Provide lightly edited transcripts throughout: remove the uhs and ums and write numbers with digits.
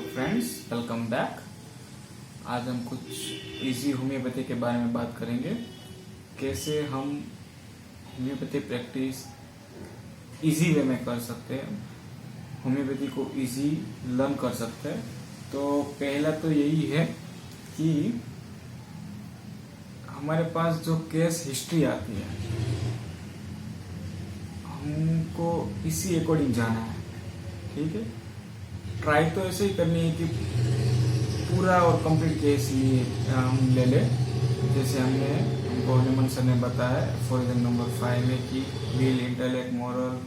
Friends, welcome back. आज हम कुछ इजी होम्योपैथी के बारे में बात करेंगे। कैसे हम होम्योपैथी प्रैक्टिस इजी वे में कर सकते हैं, होम्योपैथी को इजी लर्न कर सकते हैं। तो पहला तो यही है कि हमारे पास जो केस हिस्ट्री आती है, हमको इसी अकॉर्डिंग जाना है। ठीक है, ट्राई तो ऐसे ही करनी है कि पूरा और कंप्लीट केस लिए हम ले ले, जैसे हमको हनुमान सर ने बताया फॉर एग्जाम्पल नंबर 5 में कि will, intellect, moral,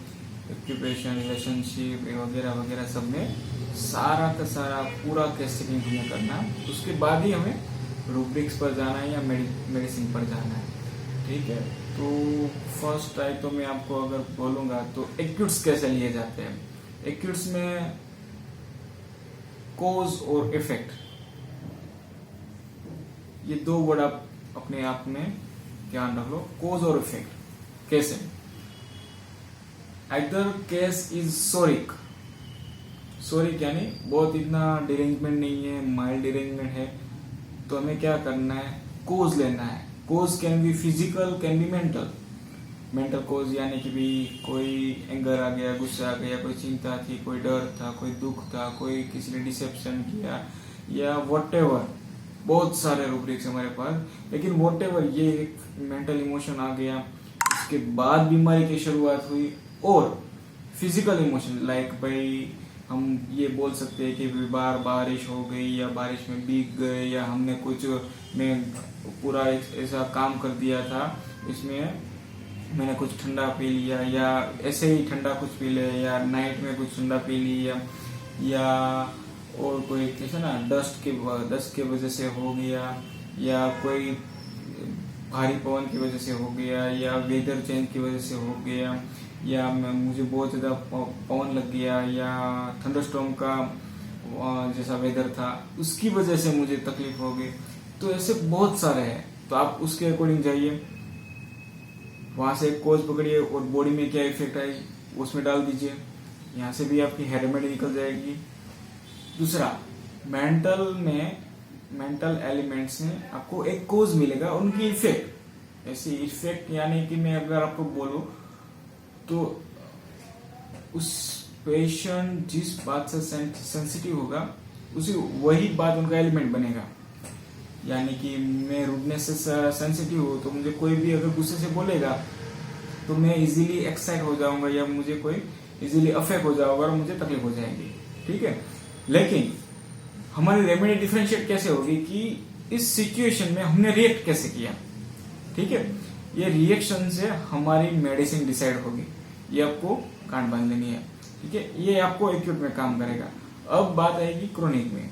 occupation, relationship वगैरह वगैरह सब में सारा का सारा पूरा केस सेटिंग हमें करना है। उसके बाद ही हमें रूब्रिक्स पर जाना है या मेडिसिन पर जाना है। ठीक है, तो फर्स्ट ट्राई तो मैं आपको अगर बोलूँगा तो एक्यूट्स कैसे लिए जाते हैं। एक्यूट्स में कोज और इफेक्ट, ये दो वर्ड आप अपने आप में ध्यान रख लो। कोज और इफेक्ट कैसे, आइदर केस इज सोरिक यानी बहुत इतना डिरेंजमेंट नहीं है, माइल्ड डिरेंजमेंट है, तो हमें क्या करना है, कोज लेना है। Cause can be physical, can be mental cause, यानी कि भी कोई एंगर आ गया, गुस्सा आ गया, कोई चिंता थी, कोई डर था, कोई दुख था, कोई किसी ने डिसेप्शन किया या व्हाटएवर, बहुत सारे रूब्रिक्स हमारे पास। लेकिन व्हाटएवर ये एक मेंटल इमोशन आ गया, उसके बाद बीमारी की शुरुआत हुई। और फिजिकल इमोशन लाइक भाई हम ये बोल सकते हैं कि बार बारिश हो गई या बारिश में भीग गए, या हमने कुछ में पूरा ऐसा काम कर दिया था, इसमें मैंने कुछ ठंडा पी लिया या ऐसे ही ठंडा कुछ पी लिया, या नाइट में कुछ ठंडा पी लिया, या और कोई कैसे ना डस्ट के वजह से हो गया, या कोई भारी पवन की वजह से हो गया, या वेदर चेंज की वजह से हो गया, या मुझे बहुत ज़्यादा पवन लग गया, या थंडरस्टॉर्म का जैसा वेदर था उसकी वजह से मुझे तकलीफ हो गई। तो ऐसे बहुत सारे हैं, तो आप उसके अकॉर्डिंग जाइए, वहां से एक कोज पकड़िए और बॉडी में क्या इफेक्ट आई उसमें डाल दीजिए, यहाँ से भी आपकी हेड रेमेडी निकल जाएगी। दूसरा, मेंटल एलिमेंट्स में आपको एक कोज मिलेगा, उनकी इफेक्ट ऐसी इफेक्ट, यानी कि मैं अगर आपको बोलूं तो उस पेशेंट जिस बात से सेंसिटिव होगा उसी वही बात उनका एलिमेंट बनेगा। यानी कि मैं रूडनेस से सेंसिटिव हूँ, तो मुझे कोई भी अगर गुस्से से बोलेगा तो मैं इजीली एक्साइट हो जाऊंगा, या मुझे कोई इजीली अफेक्ट हो जाऊंगा और मुझे तकलीफ हो जाएगी। ठीक है, लेकिन हमारी रेमेडी डिफरेंशिएट कैसे होगी कि इस सिचुएशन में हमने रिएक्ट कैसे किया। ठीक है, ये रिएक्शन से हमारी मेडिसिन डिसाइड होगी, ये आपको कान बांध लेनी है। ठीक है, ये आपको एक्यूट में काम करेगा। अब बात आएगी क्रोनिक में,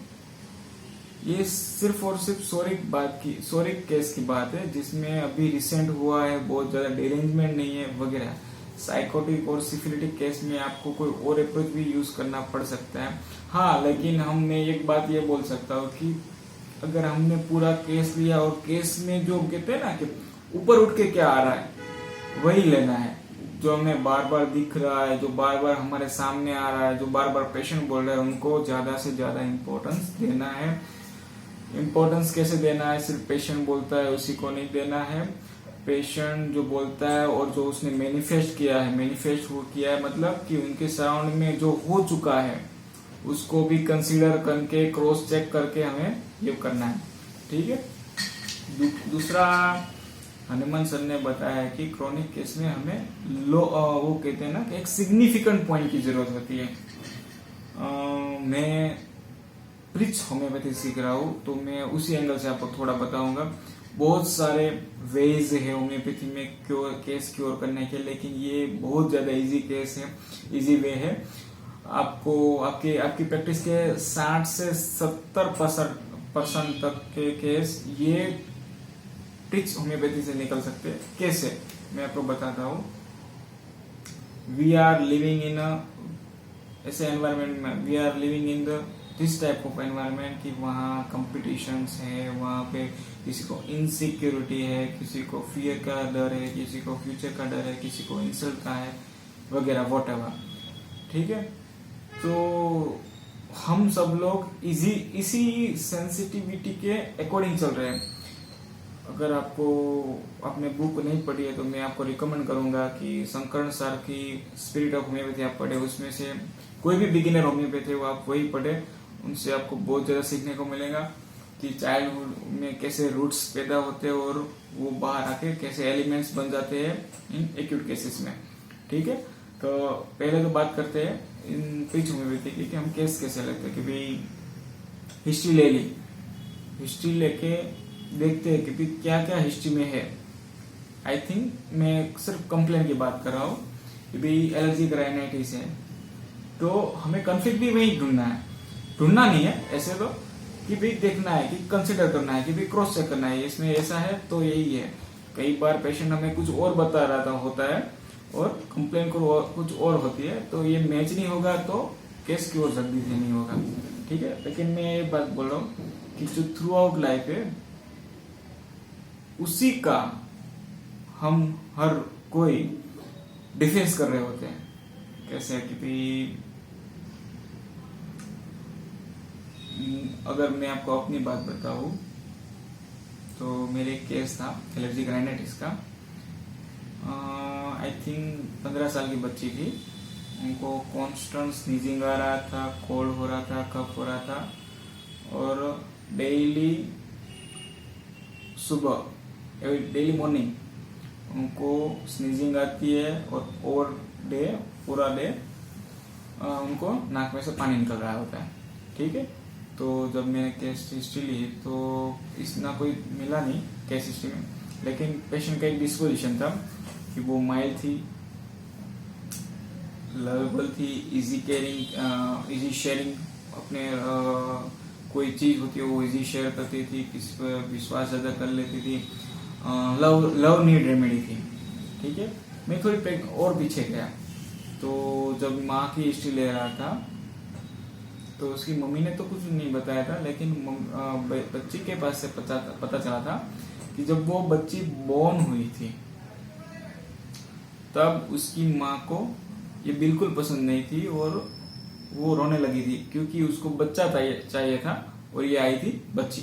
ये सिर्फ और सिर्फ सोरिक केस की बात है, जिसमें अभी रिसेंट हुआ है, बहुत ज्यादा डिरेंजमेंट नहीं है वगैरह। साइकोटिक और सिफिलिटिक केस में आपको कोई और अप्रोच भी यूज करना पड़ सकता है। हाँ, लेकिन हमने एक बात ये बोल सकता हूँ कि अगर हमने पूरा केस लिया और केस में जो कहते हैं ना कि ऊपर उठ के क्या आ रहा है वही लेना है, जो हमें बार बार दिख रहा है, जो बार बार हमारे सामने आ रहा है, जो बार बार पेशेंट बोल रहा है, उनको ज्यादा से ज्यादा इम्पोर्टेंस देना है। इम्पोर्टेंस कैसे देना है, सिर्फ पेशेंट बोलता है उसी को नहीं देना है। पेशेंट जो बोलता है और जो उसने मैनिफेस्ट किया है मतलब कि उनके सराउंड में जो हो चुका है उसको भी कंसीडर करके क्रॉस चेक करके हमें ये करना है। ठीक है, दूसरा हनुमान सर ने बताया कि क्रोनिक केस में हमें वो कहते हैं ना कि एक सिग्निफिकेंट पॉइंट की जरूरत होती है। मैं ब्रिज होम्योपैथी सीख रहा हूँ, तो मैं उसी एंगल से आपको थोड़ा बताऊंगा। बहुत सारे वेज है होम्योपैथी में केस क्योर करने के, लेकिन ये बहुत ज्यादा इजी वे है। आपको आपकी प्रैक्टिस के 60 से 70% तक के केस ये ब्रिज होम्योपैथी से निकल सकते हैं। कैसे, मैं आपको बताता हूँ। वी आर लिविंग इन ऐसे एनवायरमेंट में, we are living in this type of environment कि वहाँ कंपटीशंस है, वहाँ पे किसी को इनसिक्योरिटी है, किसी को फियर का डर है, किसी को फ्यूचर का डर है, किसी को इंसल्ट का है वगैरह व्हाटएवर। ठीक है, तो हम सब लोग इसी सेंसिटिविटी के अकॉर्डिंग चल रहे हैं। अगर आपने बुक नहीं पढ़ी है तो मैं आपको रिकमेंड करूंगा कि शंकर सर की स्पिरिट ऑफ होम्योपैथी आप पढ़े। उसमें से कोई भी बिगिनर होम्योपैथी वो आप वही पढ़े, उनसे आपको बहुत ज्यादा सीखने को मिलेगा कि चाइल्डहुड में कैसे रूट्स पैदा होते हैं और वो बाहर आके कैसे एलिमेंट्स बन जाते हैं इन एक्यूट केसेस में। ठीक है, तो पहले तो बात करते हैं इन पिच होम्योपैथी की कि हम केस कैसे लेते हैं। कि भाई हिस्ट्री ले ली, हिस्ट्री लेके देखते हैं कि क्या क्या हिस्ट्री में है। आई थिंक मैं सिर्फ कंप्लेन की बात कर रहा हूँ कि भाई एलर्जिक राइनाइटिस है, तो हमें कन्फ्लिक्ट भी वही ढूंढना नहीं है ऐसे तो, कि भाई देखना है कि कंसिडर करना है कि भाई क्रॉस चेक करना है, इसमें ऐसा है तो यही है। कई बार पेशेंट हमें कुछ और बता रहा होता है और कंप्लेन कुछ और होती है, तो ये मैच नहीं होगा तो केस की ओर जल्दी से नहीं होगा। ठीक है, लेकिन मैं ये बात बोल रहा हूँ कि जो थ्रू आउट लाइफ है उसी का हम हर कोई डिफेंस कर रहे होते हैं। कैसे कि भाई अगर मैं आपको अपनी बात बताऊं तो मेरे एक केस था एलर्जिक राइनाइटिस का। आई थिंक 15 साल की बच्ची थी, उनको कॉन्स्टेंट स्नीजिंग आ रहा था, कोल्ड हो रहा था, कफ हो रहा था और डेली सुबह डेली मॉर्निंग उनको स्नीजिंग आती है और पूरा डे उनको नाक में से पानी निकल रहा होता है। ठीक है, तो जब मैंने केस हिस्ट्री ली तो इतना कोई मिला नहीं केस हिस्ट्री में, लेकिन पेशेंट का एक डिस्पोजिशन था कि वो माइल्ड थी, लवेबल थी, इजी केयरिंग, इजी शेयरिंग, अपने कोई चीज होती है वो इजी शेयर करती थी, किसी पर विश्वास ज्यादा कर लेती थी, लव नीड रेमेडी थी। ठीक है, मैं थोड़ी और पीछे गया तो जब माँ की हिस्ट्री ले रहा था तो उसकी मम्मी ने तो कुछ नहीं बताया था, लेकिन बच्ची के पास से पता चला था कि जब वो बच्ची बॉर्न हुई थी तब उसकी माँ को ये बिल्कुल पसंद नहीं थी और वो रोने लगी थी क्योंकि उसको बच्चा चाहिए था और ये आई थी बच्ची।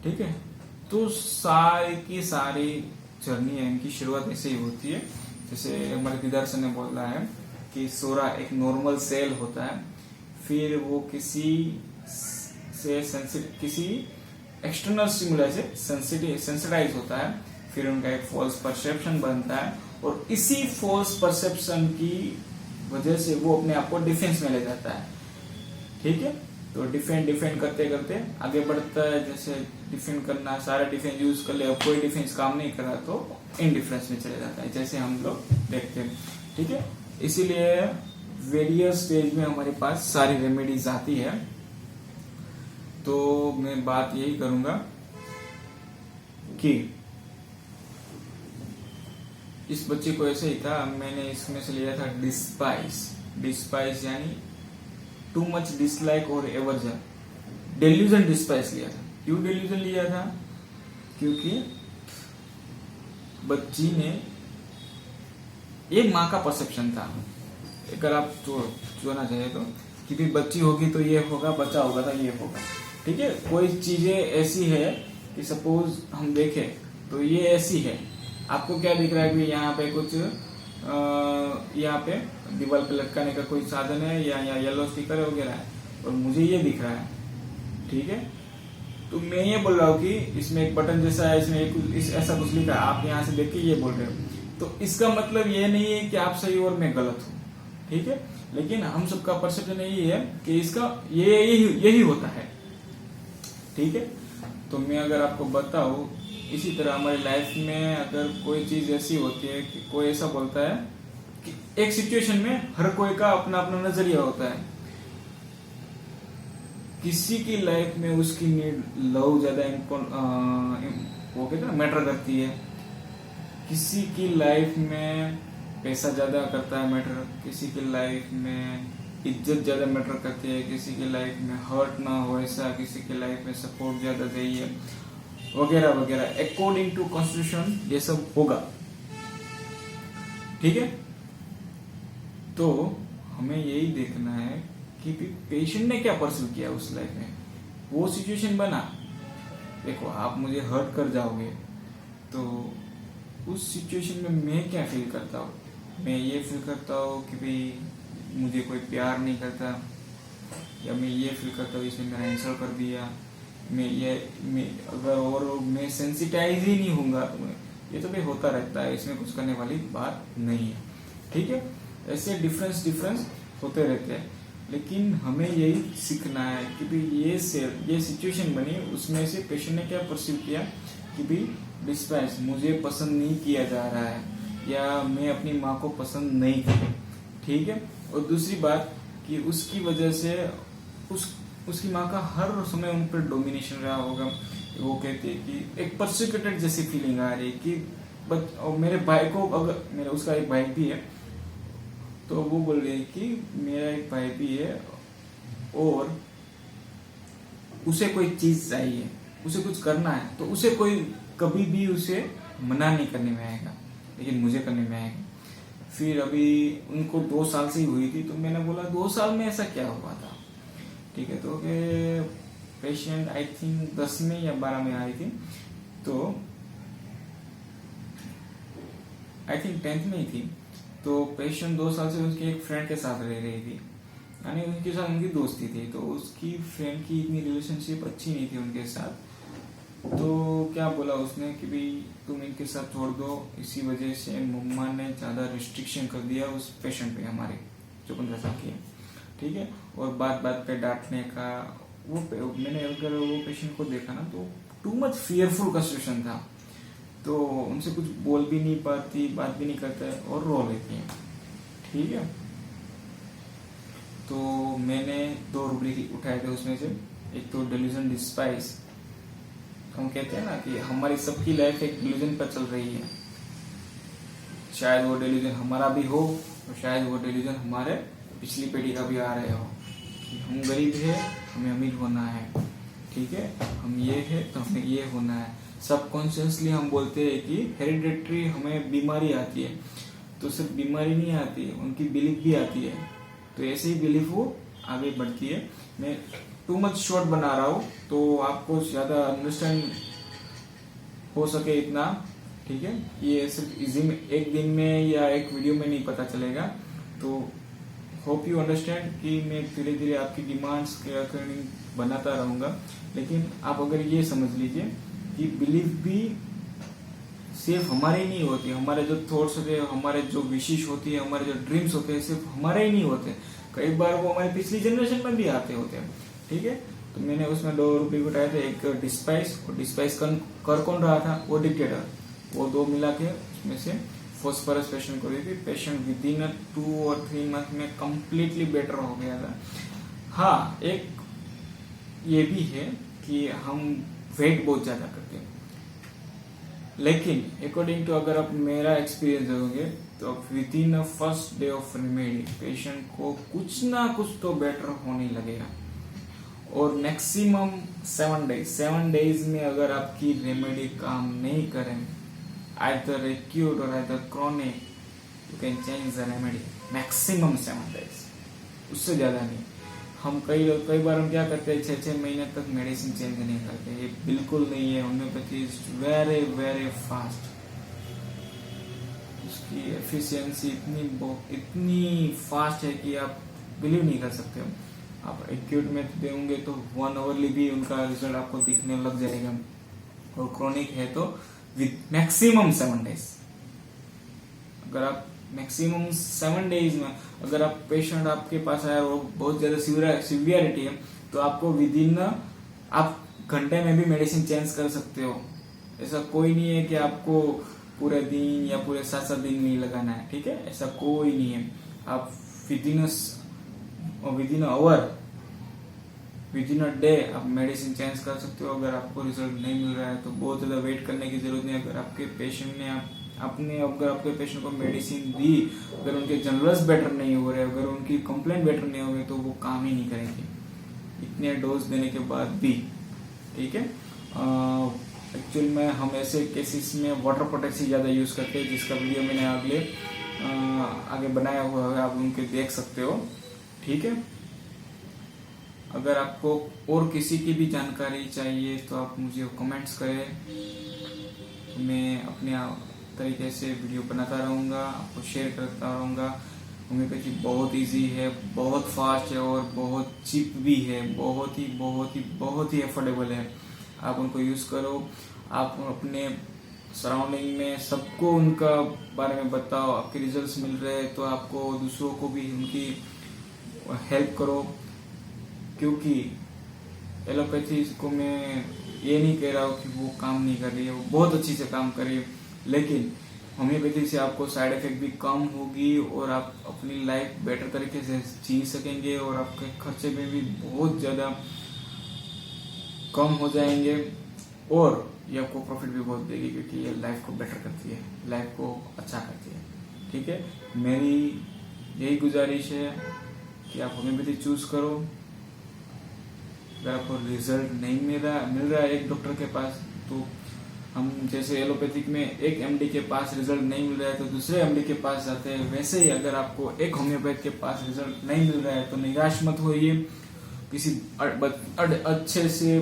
ठीक है, तो सारी की सारी जर्नी है इनकी शुरुआत ऐसे ही होती है। जैसे हमारे दीदार सर ने बोला है कि सोरा एक नॉर्मल सेल होता है, फिर वो किसी एक्सटर्नल स्टिमुलाई से सेंसिटाइज होता है, फिर उनका एक फॉल्स परसेप्शन बनता है और इसी फॉल्स परसेप्शन की वजह से वो अपने आप को डिफेंस में ले जाता है। ठीक है, तो डिफेंड करते करते आगे बढ़ता है। जैसे डिफेंड करना, सारा डिफेंस यूज कर ले, अब कोई डिफेंस काम नहीं कर रहा तो इनडिफरेंस में चले जाता है, जैसे हम लोग देखते हैं। ठीक है, इसीलिए वेरियस स्टेज में हमारे पास सारी रेमेडीज आती है। तो मैं बात यही करूंगा कि इस बच्चे को ऐसे ही था, मैंने इसमें से लिया था डिस्पाइस यानी टू मच डिसलाइक और एवर्जन, डेल्यूजन डिस्पाइस लिया था। क्यों डेल्यूजन लिया था? क्योंकि बच्ची ने, ये माँ का परसेप्शन था, अगर आप जोना चाहिए तो, कि भी बच्ची होगी तो ये होगा, बच्चा होगा तो ये होगा। ठीक है, कोई चीजें ऐसी है कि सपोज हम देखें तो ये ऐसी है, आपको क्या दिख रहा है कि यहाँ पे कुछ यहाँ पे दीवार पे लटकाने का कोई साधन है या येलो स्टिकर वगैरह है और मुझे ये दिख रहा है। ठीक है, तो मैं ये बोल रहा हूँ कि इसमें एक बटन जैसा है, इसमें ऐसा कुछ लिखा है, आप यहाँ से देख के ये बोल रहे हो, तो इसका मतलब ये नहीं है कि आप सही और मैं गलत हूँ। ठीक है, लेकिन हम सबका परसेप्शन यही है कि इसका यही होता है। ठीक है, तो मैं अगर आपको बताऊं, इसी तरह हमारी लाइफ में अगर कोई चीज ऐसी होती है कि कोई ऐसा बोलता है कि एक सिचुएशन में हर कोई का अपना अपना नजरिया होता है। किसी की लाइफ में उसकी नीड लव ज्यादा वो कहते हैं मैटर करती है, किसी की लाइफ में पैसा ज्यादा करता है मैटर, किसी की लाइफ में इज्जत ज्यादा मैटर करती है, किसी की लाइफ में हर्ट ना हो ऐसा, किसी की लाइफ में सपोर्ट ज्यादा चाहिए वगैरह वगैरह। अकॉर्डिंग टू कॉन्स्टिट्यूशन ये सब होगा। ठीक है, तो हमें यही देखना है कि पेशेंट ने क्या परसीव किया उस लाइफ में, वो सिचुएशन बना। देखो आप मुझे हर्ट कर जाओगे तो उस सिचुएशन में मैं क्या फील करता हूँ, मैं ये फील करता हूँ कि भाई मुझे कोई प्यार नहीं करता, या मैं ये फील करता हूँ इसने मेरा इंसल्ट कर दिया, मैं अगर और मैं सेंसिटाइज ही नहीं होऊंगा तो ये तो भाई होता रहता है, इसमें कुछ करने वाली बात नहीं है। ठीक है, ऐसे डिफरेंस होते रहते हैं, लेकिन हमें यही सीखना है कि भाई ये सिचुएशन बनी, उसमें से पेशेंट ने क्या परसीव किया कि भाई डिस्पाइस, मुझे पसंद नहीं किया जा रहा है, या मैं अपनी माँ को पसंद नहीं की। ठीक है, और दूसरी बात कि उसकी वजह से उसकी माँ का हर समय उन पर डोमिनेशन रहा होगा। वो कहती है कि एक परसिक्यूटेड जैसी फीलिंग आ रही है कि और मेरे भाई को, अगर मेरा उसका एक भाई भी है, तो वो बोल रही है कि मेरा एक भाई भी है और उसे कोई चीज चाहिए, उसे कुछ करना है, तो उसे कोई कभी भी उसे मना नहीं करने में आएगा, लेकिन मुझे करने में आएगा। फिर अभी उनको 2 साल से ही हुई थी, तो मैंने बोला 2 साल में ऐसा क्या हुआ था। ठीक है, तो पेशेंट आई थिंक 10 में या 12 में आई थी, तो आई थिंक 10th में ही थी। तो पेशेंट 2 साल से उसके एक फ्रेंड के साथ रह रही थी, यानी उनके साथ उनकी दोस्ती थी, तो उसकी फ्रेंड की इतनी रिलेशनशिप अच्छी नहीं थी उनके साथ। तो क्या बोला उसने कि भाई तुम इनके साथ छोड़ दो, इसी वजह से मम्मा ने ज्यादा रिस्ट्रिक्शन कर दिया उस पेशेंट पे, हमारे जो 15 साल की है। ठीक है, और बात पे डांटने का, मैंने अगर वो पेशेंट को देखा ना तो टू मच फियरफुल का सिचुएशन था, तो उनसे कुछ बोल भी नहीं पाती, बात भी नहीं करता और रो लेती है। ठीक है, तो मैंने 2 रुब्रिक उठाए थे उसमें से, एक तो डेल्यूजन डिस्पाइस। हम कहते हैं ना कि हमारी सबकी लाइफ एक डेल्यूजन पर चल रही है, शायद वो डेल्यूजन हमारा भी हो और शायद वो डेल्यूजन हमारे पिछली पीढ़ी का भी आ रहे हो कि हम गरीब है, हमें अमीर होना है। ठीक है, हम ये है तो हमें ये होना है। सबकॉन्शियसली हम बोलते हैं कि हेरिडेटरी हमें बीमारी आती है, तो सिर्फ बीमारी नहीं आती, उनकी बिलीफ भी आती है, तो ऐसे ही बिलीफ वो आगे बढ़ती है। मैं टू मच शॉर्ट बना रहा हूँ तो आपको ज्यादा अंडरस्टैंड हो सके इतना। ठीक है, ये सिर्फ इजी में एक दिन में या एक वीडियो में नहीं पता चलेगा, तो होप यू अंडरस्टैंड कि मैं धीरे धीरे आपकी डिमांड्स के अकॉर्डिंग बनाता रहूंगा। लेकिन आप अगर ये समझ लीजिए कि बिलीफ भी सिर्फ हमारे ही नहीं होती, हमारे जो थॉट्स होते हैं, हमारे जो विशेष होती है, हमारे जो ड्रीम्स होते हैं, सिर्फ हमारे ही नहीं होते, कई बार वो हमारे पिछली जनरेशन में भी आते होते हैं। ठीक है, तो मैंने उसमें 2 रुपये उठाए थे, एक डिस्पाइस, और डिस्पाइस कर कौन रहा था, वो डिक्टेटर, वो 2 मिला के उसमें से फॉस्फोरस पेशेंट को दी थी। पेशेंट विद इन 2 और 3 मंथ में कम्प्लीटली बेटर हो गया था। हाँ, एक ये भी है कि हम वेट बहुत ज्यादा करते हैं, लेकिन अकॉर्डिंग टू अगर आप मेरा एक्सपीरियंस दोगे तो with in first day of remedy patient को कुछ ना कुछ तो बेटर होने लगेगा, और मैक्सिमम 7 डेज में अगर आपकी रेमेडी काम नहीं करें, either acute or either chronic, you can change the remedy maximum 7 days, उससे ज्यादा नहीं। हम कई बार हम क्या करते हैं, 6 महीने तक मेडिसिन चेंज नहीं करते, ये बिल्कुल नहीं है। Homeopathy is very very fast, उसकी एफिशिएंसी इतनी फास्ट है कि आप बिलीव नहीं कर सकते हो। आप एक्यूट में देंगे तो 1 आवर भी उनका रिजल्ट आपको दिखने लग जाएगा, और क्रोनिक है तो विद मैक्सिमम 7 डेज। अगर आप मैक्सिमम 7 डेज में अगर आप पेशेंट आपके पास आया और बहुत ज्यादा सिवियरिटी है, तो आपको विद इन आप घंटे में भी मेडिसिन चेंज कर सकते हो। ऐसा कोई नहीं है कि आपको पूरे दिन या पूरे 7 दिन नहीं लगाना है। ठीक है, ऐसा कोई नहीं है। आप within hour, within a day आप मेडिसिन चेंज कर सकते हो। अगर आपको रिजल्ट नहीं मिल रहा है तो बहुत ज्यादा वेट करने की जरूरत नहीं। अगर आपके पेशेंट ने अगर आपके पेशेंट को मेडिसिन दी, अगर उनके जनरल्स बेटर नहीं हो रहे, अगर उनकी कंप्लेंट बेटर नहीं हो गई, तो वो काम ही नहीं करेंगे इतने डोज देने के बाद भी। ठीक है, एक्चुअल में हम ऐसे केसेस में वाटर प्रोटेक्ट ज्यादा यूज करते हैं, जिसका वीडियो मैंने आगे बनाया हुआ है, आप उनके देख सकते हो। ठीक है, अगर आपको और किसी की भी जानकारी चाहिए तो आप मुझे कमेंट्स करें, तो मैं अपने तरीके से वीडियो बनाता रहूँगा, आपको शेयर करता रहूँगा। होम्योपैथी बहुत इजी है, बहुत फास्ट है और बहुत चीप भी है, बहुत ही अफोर्डेबल है। आप उनको यूज़ करो, आप अपने सराउंडिंग में सबको उनका बारे में बताओ, आपके रिजल्ट्स मिल रहे हैं तो आपको दूसरों को भी उनकी हेल्प करो। क्योंकि एलोपैथी को मैं ये नहीं कह रहा हूँ कि वो काम नहीं कर रही है, वो बहुत अच्छी से काम कर रही है, लेकिन होम्योपैथी से आपको साइड इफेक्ट भी कम होगी और आप अपनी लाइफ बेटर तरीके से जी सकेंगे और आपके खर्चे में भी बहुत ज़्यादा कम हो जाएंगे और ये आपको प्रॉफिट भी बहुत देगी, क्योंकि ये लाइफ को बेटर करती है, लाइफ को अच्छा करती है। ठीक है, मेरी यही गुजारिश है कि आप होम्योपैथी चूज करो। अगर आपको रिजल्ट नहीं मिल रहा है एक डॉक्टर के पास, तो हम जैसे एलोपैथिक में एक एमडी के पास रिजल्ट नहीं मिल रहा है तो दूसरे एमडी के पास जाते हैं, वैसे ही अगर आपको एक होम्योपैथ के पास रिजल्ट नहीं मिल रहा है तो निराश मत होइए। किसी अच्छे से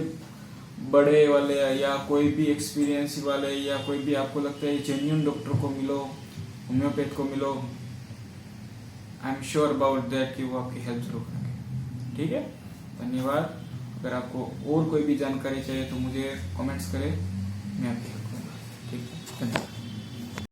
बड़े वाले या कोई भी एक्सपीरियंस वाले या कोई भी आपको लगता है जेन्युइन डॉक्टर को मिलो, होम्योपैथ को मिलो। I am sure about that कि वो आपकी हेल्प जरूर करेंगे। ठीक है, धन्यवाद। अगर आपको और कोई भी जानकारी चाहिए तो मुझे कमेंट्स करें, मैं आपकी हेल्प करूँगा। ठीक है, धन्यवाद।